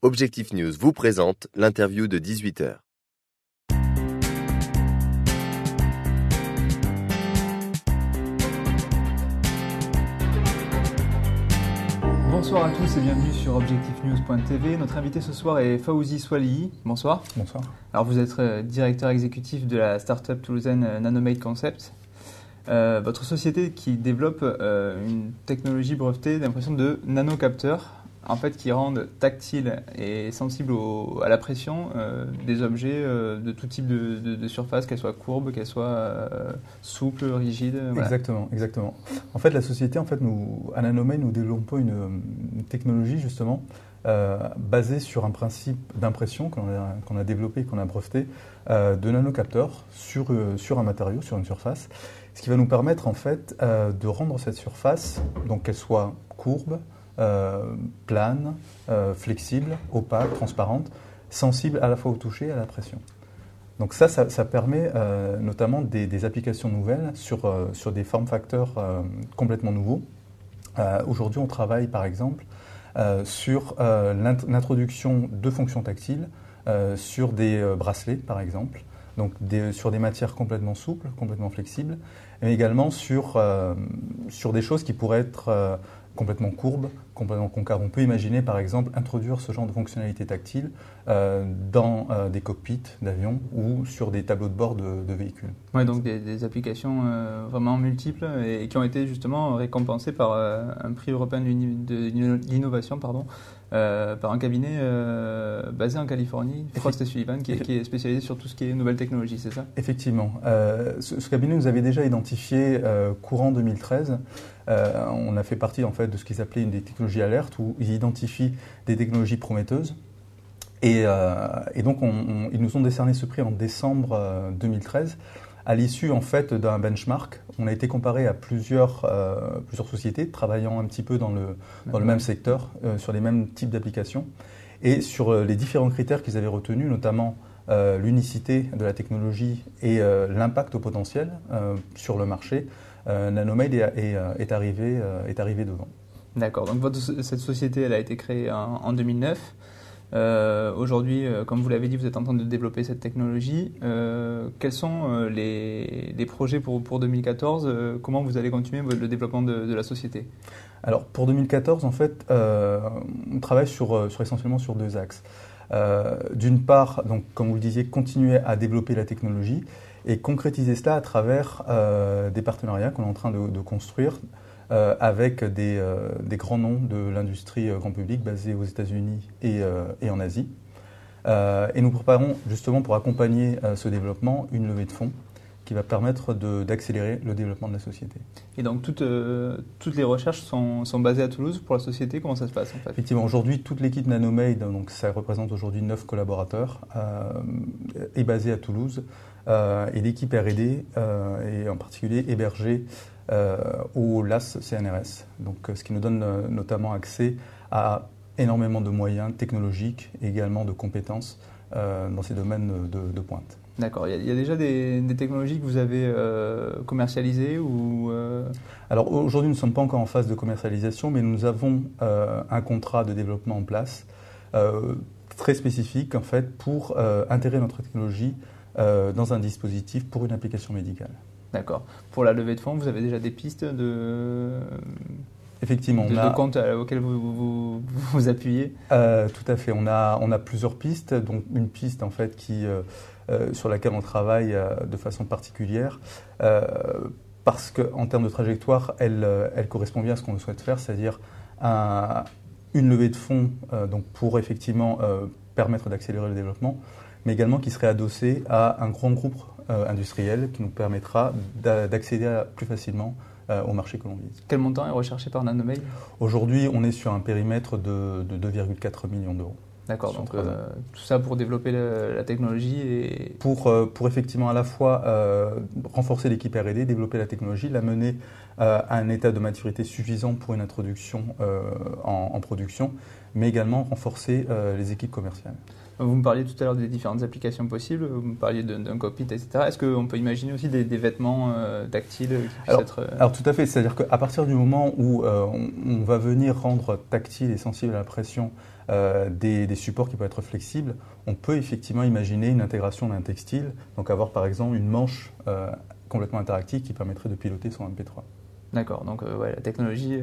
Objectif News vous présente l'interview de 18h. Bonsoir à tous et bienvenue sur objectifnews.tv. Notre invité ce soir est Fawzi Swalihi. Bonsoir. Bonsoir. Alors vous êtes directeur exécutif de la start-up toulousaine Nanomade Concept. Votre société qui développe une technologie brevetée d'impression de nanocapteurs, en fait, qui rendent tactile et sensible à la pression des objets de tout type de surface, qu'elles soient courbes, qu'elles soient souples, rigides. Voilà. Exactement. En fait, la société, nous, à Nanomade, nous développons une technologie justement basée sur un principe d'impression qu'on a développé, qu'on a breveté, de nanocapteurs sur un matériau, sur une surface, ce qui va nous permettre en fait de rendre cette surface, donc qu'elle soit courbe, plane, flexible, opaque, transparente, sensible à la fois au toucher et à la pression. Donc ça permet notamment des applications nouvelles sur des form factors complètement nouveaux. Aujourd'hui, on travaille par exemple sur l'introduction de fonctions tactiles sur des bracelets par exemple, donc sur des matières complètement souples, complètement flexibles, mais également sur des choses qui pourraient être complètement courbes, complètement concaves. On peut imaginer par exemple introduire ce genre de fonctionnalité tactile dans des cockpits d'avions ou sur des tableaux de bord de véhicules. Oui, donc des applications vraiment multiples et qui ont été justement récompensées par un prix européen de l'innovation, par un cabinet basé en Californie, Frost & Sullivan, qui est spécialisé sur tout ce qui est nouvelles technologies, c'est ça ? Effectivement. Ce cabinet nous avait déjà identifié courant 2013. On a fait partie en fait de ce qui s'appelait une des technologies alertes, où ils identifient des technologies prometteuses. Et donc ils nous ont décerné ce prix en décembre 2013. À l'issue en fait d'un benchmark, on a été comparé à plusieurs sociétés travaillant un petit peu dans le même secteur, sur les mêmes types d'applications. Et sur les différents critères qu'ils avaient retenus, notamment l'unicité de la technologie et l'impact au potentiel sur le marché, Nanomade est arrivé devant. D'accord, donc cette société elle a été créée en 2009. Aujourd'hui, comme vous l'avez dit, vous êtes en train de développer cette technologie. Quels sont les projets pour 2014 Comment vous allez continuer le développement de la société ? Alors pour 2014, en fait, on travaille essentiellement sur deux axes. D'une part, donc, comme vous le disiez, continuer à développer la technologie et concrétiser cela à travers des partenariats qu'on est en train de construire avec des grands noms de l'industrie grand public basés aux États-Unis et en Asie. Et nous préparons justement pour accompagner ce développement une levée de fonds qui va permettre d'accélérer le développement de la société. Et donc toutes les recherches sont basées à Toulouse pour la société. Comment ça se passe en fait ? Effectivement, aujourd'hui toute l'équipe Nanomade, donc ça représente aujourd'hui 9 collaborateurs, est basée à Toulouse. Et l'équipe R&D est en particulier hébergée au LAS CNRS, donc, ce qui nous donne notamment accès à énormément de moyens technologiques et également de compétences dans ces domaines de pointe. D'accord. Il y a déjà des technologies que vous avez commercialisées ou Alors aujourd'hui, nous ne sommes pas encore en phase de commercialisation, mais nous avons un contrat de développement en place très spécifique en fait pour intégrer notre technologie dans un dispositif pour une application médicale. D'accord. Pour la levée de fonds, vous avez déjà des pistes Effectivement, de comptes auxquels vous appuyez ? Tout à fait. On a plusieurs pistes, donc une piste en fait sur laquelle on travaille de façon particulière parce qu'en termes de trajectoire, elle correspond bien à ce qu'on souhaite faire, c'est-à-dire une levée de fonds donc pour effectivement permettre d'accélérer le développement, mais également qui serait adossée à un grand groupe industriel qui nous permettra d'accéder plus facilement au marché que l'on vise. Quel montant est recherché par Nanomade ? Aujourd'hui, on est sur un périmètre de 2,4 millions d'euros. D'accord, donc tout ça pour développer la technologie et... Pour effectivement à la fois renforcer l'équipe R&D, développer la technologie, la mener à un état de maturité suffisant pour une introduction en production, mais également renforcer les équipes commerciales. Vous me parliez tout à l'heure des différentes applications possibles, vous me parliez d'un cockpit, etc. Est-ce qu'on peut imaginer aussi des vêtements tactiles qui puissent être... Alors tout à fait, c'est-à-dire qu'à partir du moment où on va venir rendre tactile et sensible à la pression des supports qui peuvent être flexibles, on peut effectivement imaginer une intégration d'un textile, donc avoir par exemple une manche complètement interactive qui permettrait de piloter son MP3. D'accord, donc la technologie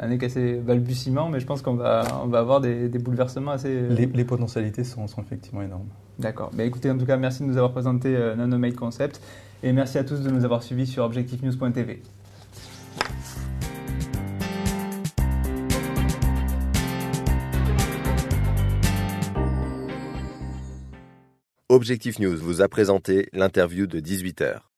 n'est qu'assez balbutiement, mais je pense qu'on va avoir des bouleversements assez... Les potentialités sont effectivement énormes. D'accord. Écoutez, en tout cas, merci de nous avoir présenté Nanomade Concept et merci à tous de nous avoir suivis sur objectifnews.tv. Objectif News vous a présenté l'interview de 18h.